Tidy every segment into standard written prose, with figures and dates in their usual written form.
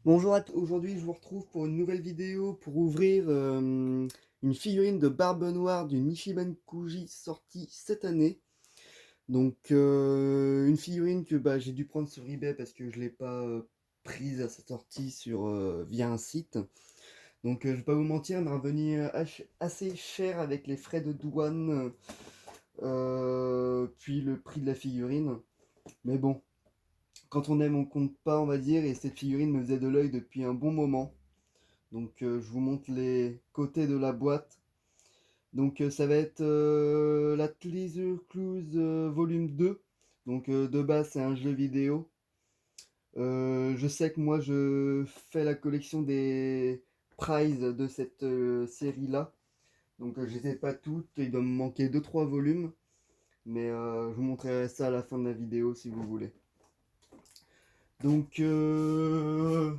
Bonjour à tous, aujourd'hui je vous retrouve pour une nouvelle vidéo pour ouvrir une figurine de Barbe Noire du Nichiben Kuji sortie cette année. Donc une figurine que j'ai dû prendre sur eBay parce que je l'ai pas prise à sa sortie via un site. Donc je vais pas vous mentir, elle m'a revenu assez cher avec les frais de douane, puis le prix de la figurine. Mais bon, quand on aime on compte pas, on va dire, et cette figurine me faisait de l'œil depuis un bon moment. Donc je vous montre les côtés de la boîte. Donc ça va être la Treasure Clues volume 2. Donc de base c'est un jeu vidéo. Je sais que moi je fais la collection des prizes de cette série-là. Donc je les ai pas toutes, il doit me manquer deux trois volumes. Mais je vous montrerai ça à la fin de la vidéo si vous voulez. Donc un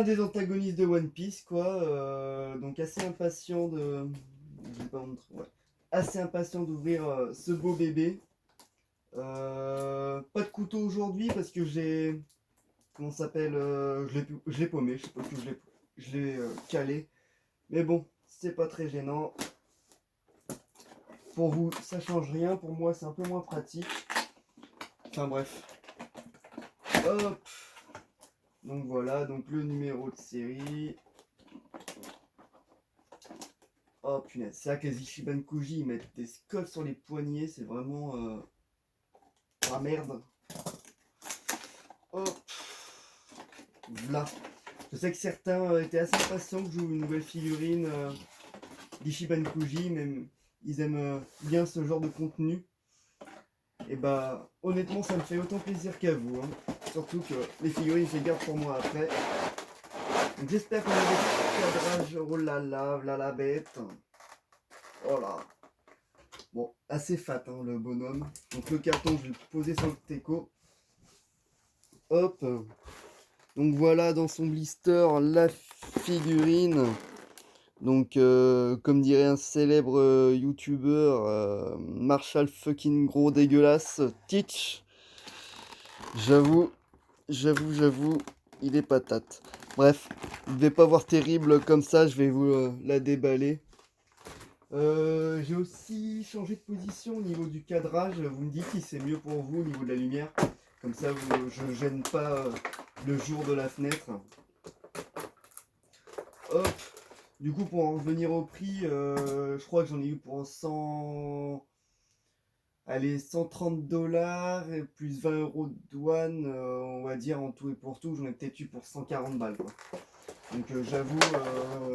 des antagonistes de One Piece, quoi. Donc assez impatient de. Je vais pas vous montrer, ouais. Assez impatient d'ouvrir ce beau bébé. Pas de couteau aujourd'hui parce que j'ai. Comment ça s'appelle je l'ai paumé, je sais pas où je l'ai calé. Mais bon, c'est pas très gênant. Pour vous, ça change rien. Pour moi, c'est un peu moins pratique. Enfin bref. Hop. Donc voilà, donc le numéro de série. Oh punaise, c'est là que les Ichiban Kuji ils mettent des scotch sur les poignets, c'est vraiment. Ah merde. Hop. Là. Je sais que certains étaient assez impatients que j'ouvre une nouvelle figurine d'Ichiban Kuji, mais ils aiment bien ce genre de contenu. Et bah, honnêtement, ça me fait autant plaisir qu'à vous. Hein. Surtout que les figurines, je les garde pour moi après. Donc j'espère qu'on a des cadrages. Oh là la bête. Oh là. Bon, assez fat hein, le bonhomme. Donc le carton, je vais le poser sur le teco. Hop. Donc voilà dans son blister la figurine. Donc comme dirait un célèbre youtubeur, Marshall fucking gros dégueulasse, Teach. J'avoue, j'avoue, il est patate. Bref, vous devez pas voir terrible comme ça, je vais vous la déballer. J'ai aussi changé de position au niveau du cadrage. Vous me dites si c'est mieux pour vous au niveau de la lumière. Comme ça, je gêne pas le jour de la fenêtre. Hop. Du coup, pour en revenir au prix, je crois que j'en ai eu pour 100. Allez, 130 dollars et plus 20 euros de douane, on va dire en tout et pour tout. J'en ai peut-être eu pour 140 balles. Quoi. Donc j'avoue,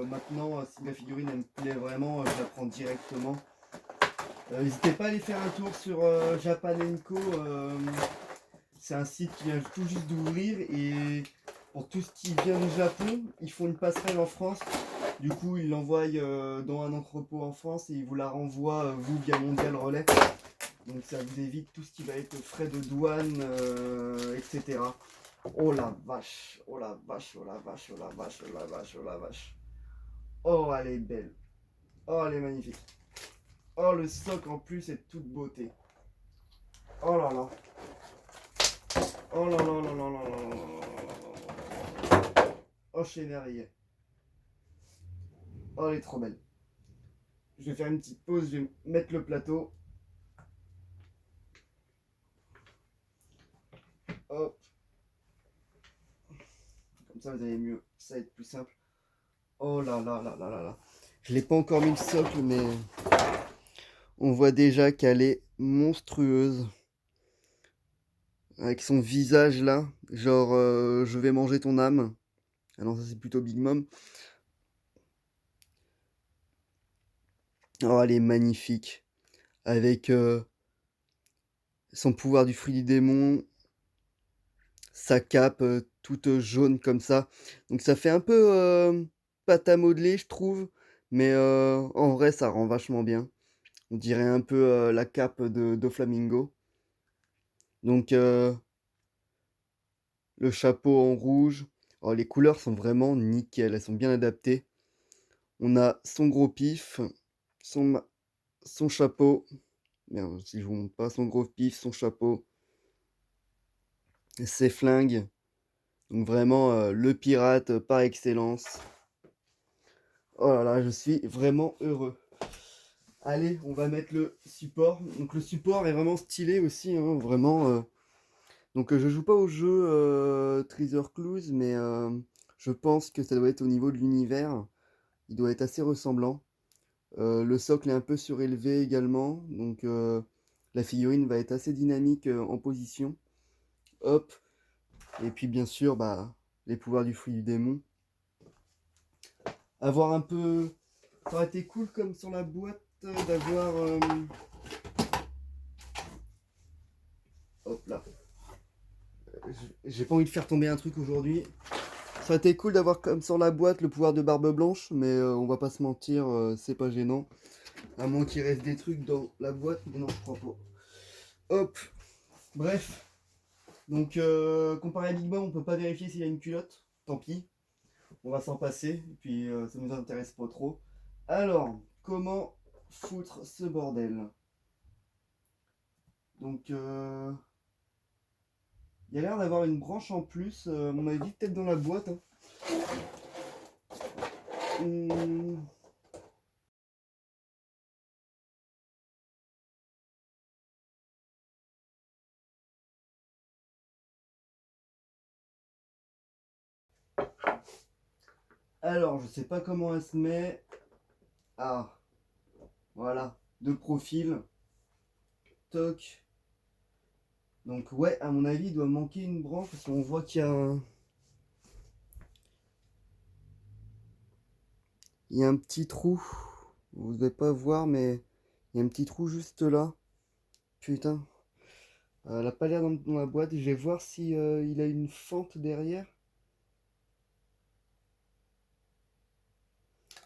maintenant, si la figurine elle me plaît vraiment, je la prends directement. N'hésitez pas à aller faire un tour sur Japan Co. C'est un site qui vient tout juste d'ouvrir et pour tout ce qui vient du Japon, ils font une passerelle en France. Du coup, ils l'envoient dans un entrepôt en France et ils vous la renvoient, vous, via Mondial Relais. Donc ça vous évite tout ce qui va être frais de douane, etc. Oh la vache, oh la vache, oh la vache, oh la vache, oh la vache, oh la vache. Oh, elle est belle. Oh, elle est magnifique. Oh, le soc en plus est de toute beauté. Oh là là. Oh là là là là là là là là là. Oh, chez Verrier. Oh, elle est trop belle. Je vais faire une petite pause, je vais mettre le plateau. Hop. Comme ça, vous allez mieux. Ça va être plus simple. Oh là là là là là là. Je l'ai pas encore mis le socle, mais on voit déjà qu'elle est monstrueuse. Avec son visage là. Genre, je vais manger ton âme. Ah non, ça c'est plutôt Big Mom. Oh, elle est magnifique. Avec son pouvoir du fruit du démon. Sa cape toute jaune comme ça. Donc ça fait un peu pâte à modeler, je trouve. Mais en vrai, ça rend vachement bien. On dirait un peu la cape de Doflamingo. Donc le chapeau en rouge. Oh, les couleurs sont vraiment nickel. Elles sont bien adaptées. On a son gros pif. Son, son chapeau. Merde, si je vous montre pas. Son gros pif, son chapeau. Ses flingues. Donc vraiment le pirate par excellence. Oh là là, je suis vraiment heureux. Allez, on va mettre le support. Donc le support est vraiment stylé aussi, hein, vraiment. Donc je joue pas au jeu Treasure Clues, mais je pense que ça doit être au niveau de l'univers. Il doit être assez ressemblant. Le socle est un peu surélevé également, donc la figurine va être assez dynamique en position. Hop, et puis bien sûr, bah, les pouvoirs du fruit du démon. Avoir un peu... Ça aurait été cool comme sur la boîte d'avoir... Hop là. J'ai pas envie de faire tomber un truc aujourd'hui. Ça aurait été cool d'avoir comme sur la boîte le pouvoir de Barbe Blanche, mais on va pas se mentir, c'est pas gênant. À moins qu'il reste des trucs dans la boîte, mais non, je crois pas. Hop, bref. Donc, comparé à Big Bang, on peut pas vérifier s'il a une culotte. Tant pis, on va s'en passer. Et puis, ça nous intéresse pas trop. Alors, comment foutre ce bordel? Donc, il y a l'air d'avoir une branche en plus. À mon avis, peut-être dans la boîte. Hein. Hum. Alors, je sais pas comment elle se met. Ah, voilà, de profil. Toc. Donc, ouais, à mon avis, il doit manquer une branche parce qu'on voit qu'il y a un... Il y a un petit trou. Vous ne devez pas voir, mais il y a un petit trou juste là. Putain. Elle a pas l'air dans la boîte. Je vais voir si il a une fente derrière.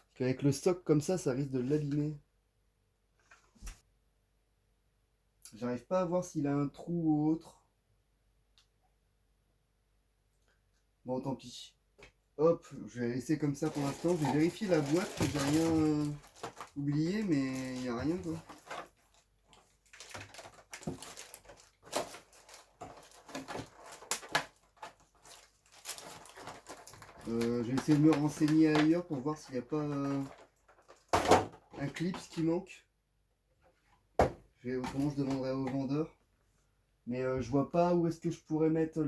Parce qu'avec le stock comme ça risque de l'abîmer. J'arrive pas à voir s'il a un trou ou autre. Bon, tant pis. Hop, je vais laisser comme ça pour l'instant. Je vais vérifier la boîte que j'ai rien oublié, mais il n'y a rien quoi. Je vais essayer de me renseigner ailleurs pour voir s'il n'y a pas un clip qui manque. Autrement, je demanderai au vendeur. Mais je vois pas où est-ce que je pourrais mettre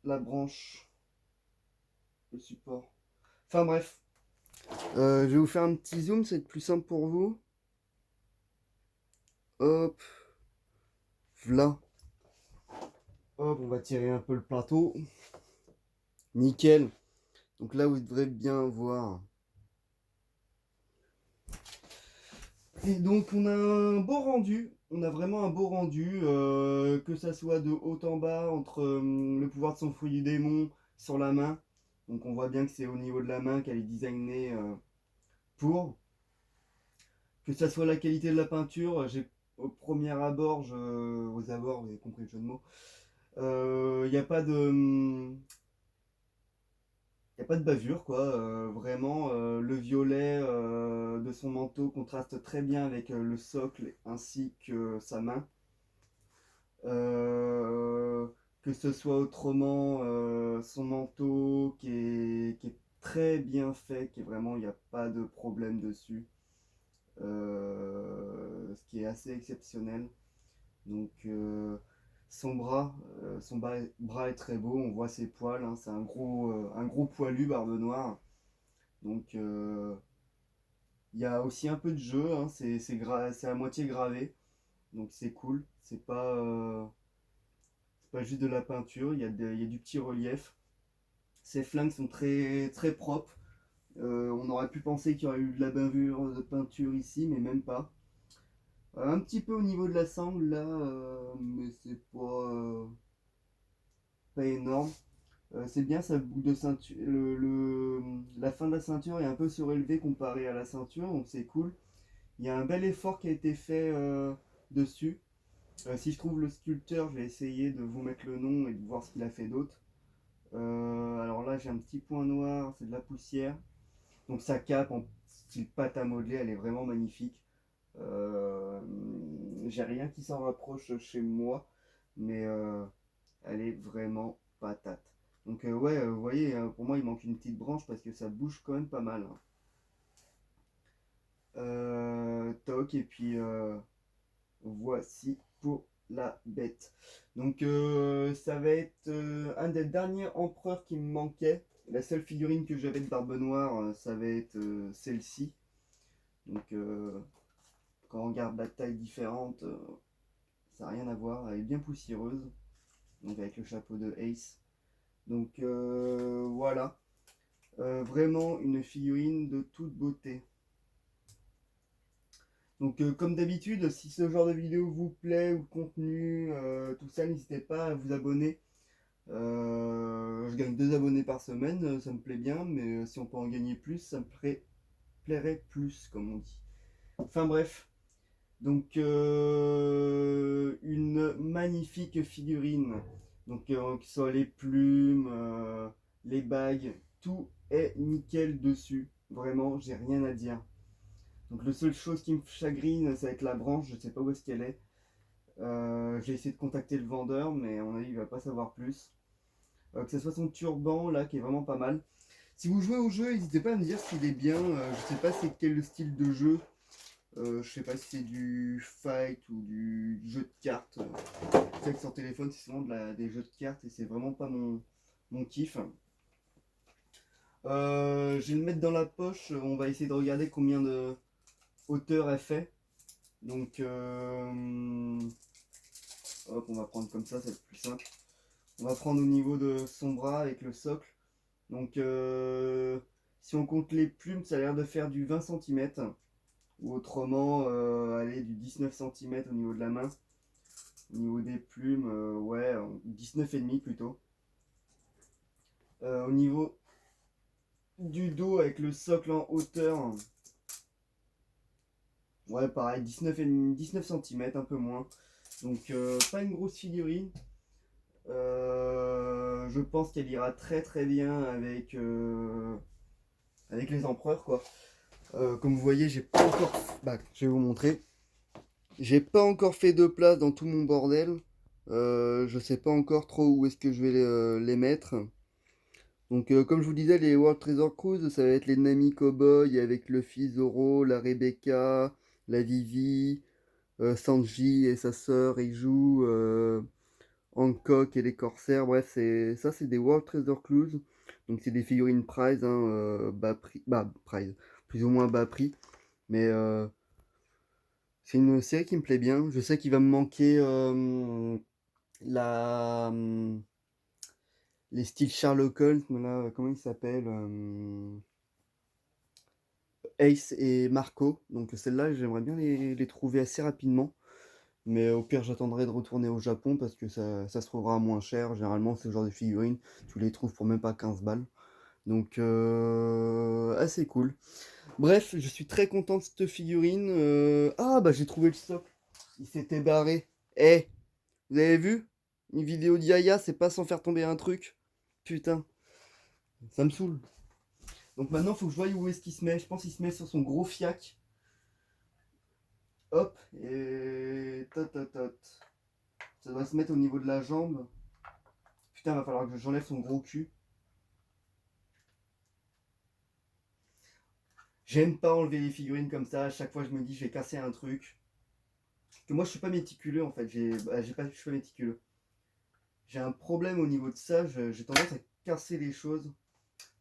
la branche, le support. Enfin bref, je vais vous faire un petit zoom, c'est plus simple pour vous. Hop, voilà. Hop, on va tirer un peu le plateau. Nickel. Donc là, vous devrez bien voir. Et donc, on a un beau rendu. On a vraiment un beau rendu, que ça soit de haut en bas, entre le pouvoir de son fruit du démon sur la main. Donc, on voit bien que c'est au niveau de la main qu'elle est designée pour. Que ça soit la qualité de la peinture, j'ai au premier abord, aux abords, vous avez compris le jeu de mots, il n'y a pas de... Il n'y a pas de bavure, quoi. Vraiment, le violet de son manteau contraste très bien avec le socle ainsi que sa main. Euh, que ce soit autrement, son manteau qui est très bien fait, qui est vraiment, il n'y a pas de problème dessus. Ce qui est assez exceptionnel. Donc, son bras est très beau, on voit ses poils, hein, c'est un gros poilu barbe noire. Donc, il y a aussi un peu de jeu, hein, c'est à moitié gravé, donc c'est cool. C'est pas juste de la peinture, il y a du petit relief. Ses flingues sont très, très propres. On aurait pu penser qu'il y aurait eu de la bavure de peinture ici, mais même pas. Un petit peu au niveau de la sangle là, mais c'est pas énorme. C'est bien sa boucle de ceinture. La fin de la ceinture est un peu surélevée comparée à la ceinture, donc c'est cool. Il y a un bel effort qui a été fait dessus. Si je trouve le sculpteur, je vais essayer de vous mettre le nom et de voir ce qu'il a fait d'autre. Alors là, j'ai un petit point noir, c'est de la poussière. Donc sa cape en style pâte à modeler, elle est vraiment magnifique. Euh, j'ai rien qui s'en rapproche chez moi, mais Elle est vraiment patate. Donc ouais, vous voyez, pour moi il manque une petite branche parce que ça bouge quand même pas mal. Hein. Toc, et puis voici pour la bête. Donc ça va être un des derniers empereurs qui me manquait. La seule figurine que j'avais de Barbe Noire, ça va être celle-ci. Donc quand on regarde la taille différente, ça n'a rien à voir. Elle est bien poussiéreuse. Donc avec le chapeau de Ace. Donc voilà. Vraiment une figurine de toute beauté. Donc comme d'habitude, si ce genre de vidéo vous plaît ou le contenu, tout ça, n'hésitez pas à vous abonner. Je gagne 2 abonnés par semaine, ça me plaît bien, mais si on peut en gagner plus, ça me plairait plus, comme on dit. Enfin bref, donc une magnifique figurine. Donc que ce soit les plumes, les bagues, tout est nickel dessus. Vraiment, j'ai rien à dire. Donc la seule chose qui me chagrine, ça va être la branche, je ne sais pas où est-ce qu'elle est. J'ai essayé de contacter le vendeur, mais à mon avis, il va pas savoir plus. Que ce soit son turban, là, qui est vraiment pas mal. Si vous jouez au jeu, n'hésitez pas à me dire s'il est bien. Je sais pas c'est quel style de jeu. Je sais pas si c'est du fight ou du jeu de cartes. Je sais que sur téléphone, c'est souvent des jeux de cartes et c'est vraiment pas mon kiff. Je vais le mettre dans la poche. On va essayer de regarder combien de hauteur elle fait. Donc, hop, on va prendre comme ça va être plus simple. On va prendre au niveau de son bras avec le socle. Donc, si on compte les plumes, ça a l'air de faire du 20 cm. Ou autrement, aller du 19 cm au niveau de la main. Au niveau des plumes, ouais, 19,5 plutôt. Au niveau du dos avec le socle en hauteur, ouais, pareil, 19 cm, un peu moins. Donc, pas une grosse figurine. Je pense qu'elle ira très très bien avec les empereurs, quoi. Comme vous voyez, j'ai pas encore. Bah, je vais vous montrer. J'ai pas encore fait de place dans tout mon bordel. Je sais pas encore trop où est-ce que je vais les mettre. Donc, comme je vous disais, les World Treasure Cruise, ça va être les Nami Cowboy avec Luffy, Zoro, la Rebecca, la Vivi, Sanji et sa sœur Eiju, Hancock et les Corsaires. Bref, c'est des World Treasure Cruise. Donc, c'est des figurines prize, hein, bas prix, bah, prize, plus ou moins bas prix. Mais c'est une série qui me plaît bien. Je sais qu'il va me manquer la, les styles Sherlock Holmes, là, comment il s'appelle Ace et Marco. Donc celle-là, j'aimerais bien les trouver assez rapidement. Mais au pire, j'attendrai de retourner au Japon parce que ça se trouvera moins cher. Généralement, ce genre de figurines, tu les trouves pour même pas 15 balles. Donc, assez cool. Bref, je suis très content de cette figurine. Ah, bah j'ai trouvé le socle. Il s'était barré. Eh, vous avez vu? Une vidéo d'Yaya, c'est pas sans faire tomber un truc. Putain, ça me saoule. Donc maintenant, il faut que je voie où est-ce qu'il se met. Je pense qu'il se met sur son gros fiac. Hop, et tot, tot, tot. Ça doit se mettre au niveau de la jambe. Putain, va falloir que j'enlève son gros cul. J'aime pas enlever les figurines comme ça. À chaque fois, je me dis, je vais casser un truc. Que moi, je suis pas méticuleux en fait. Je suis pas méticuleux. J'ai un problème au niveau de ça. J'ai tendance à casser les choses.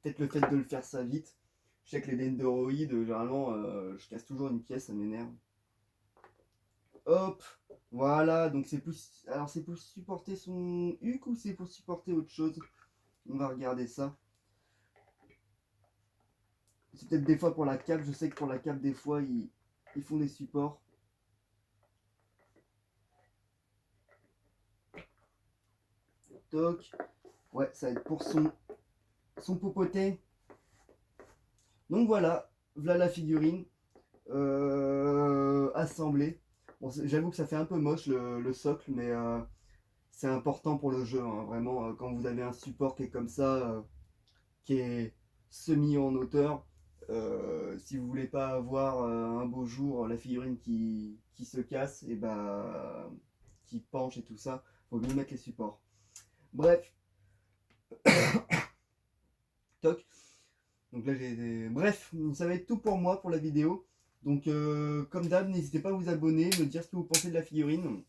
Peut-être le fait de le faire ça vite. Je sais que les dendroïdes, généralement, je casse toujours une pièce, ça m'énerve. Hop, voilà. Donc c'est plus. Alors c'est pour supporter son huc ou c'est pour supporter autre chose? On va regarder ça. C'est peut-être des fois pour la cape. Je sais que pour la cape, des fois, ils font des supports. Toc. Ouais, ça va être pour son popoté. Donc voilà, voilà la figurine assemblée. Bon, j'avoue que ça fait un peu moche le socle, mais c'est important pour le jeu. Hein. Vraiment, quand vous avez un support qui est comme ça, qui est semi en hauteur, si vous voulez pas avoir un beau jour la figurine qui se casse et bah qui penche et tout ça, faut mieux mettre les supports. Bref. Toc. Donc là bref, ça va être tout pour moi pour la vidéo. Donc comme d'hab, n'hésitez pas à vous abonner, me dire ce que vous pensez de la figurine.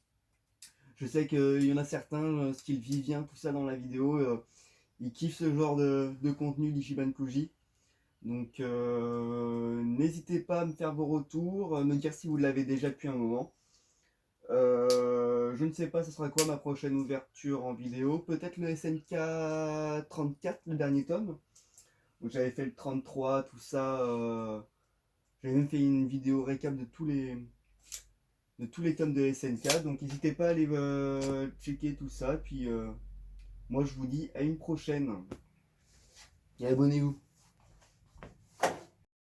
Je sais qu'il y en a certains, style Vivien, tout ça dans la vidéo, ils kiffent ce genre de contenu d'Ichiban Kuji. Donc n'hésitez pas à me faire vos retours, me dire si vous l'avez déjà depuis un moment. Je ne sais pas, ce sera quoi ma prochaine ouverture en vidéo. Peut-être le SNK 34, le dernier tome. Donc j'avais fait le 33, tout ça. J'avais même fait une vidéo récap de tous les tomes de SNK. Donc n'hésitez pas à aller checker tout ça. Puis moi je vous dis à une prochaine. Et abonnez-vous.